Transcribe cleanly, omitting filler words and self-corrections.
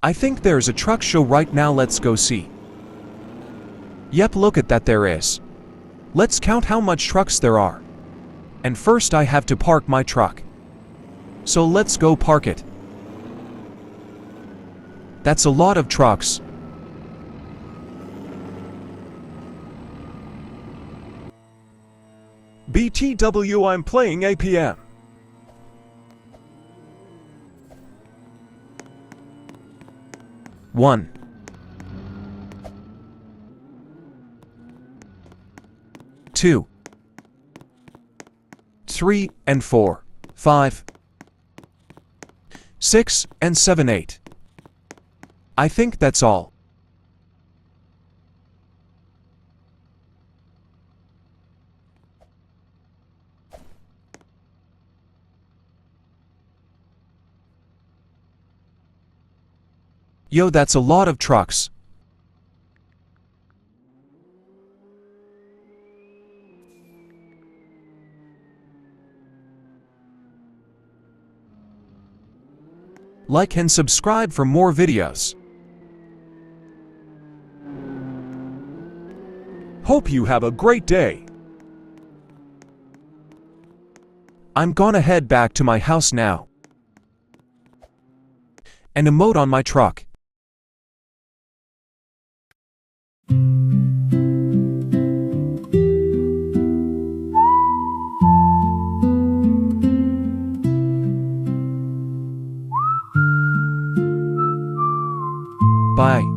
I think there's a truck show right now, let's go see. Yep, look at that, there is. Let's count how much trucks there are. And first I have to park my truck. So let's go park it. That's a lot of trucks. BTW, I'm playing APM. One. 2, 3 and 4, 5, 6 and 7, 8. I think that's all. Yo, that's a lot of trucks. Like and subscribe for more videos. Hope you have a great day. I'm gonna head back to my house now. And emote on my truck. Bye.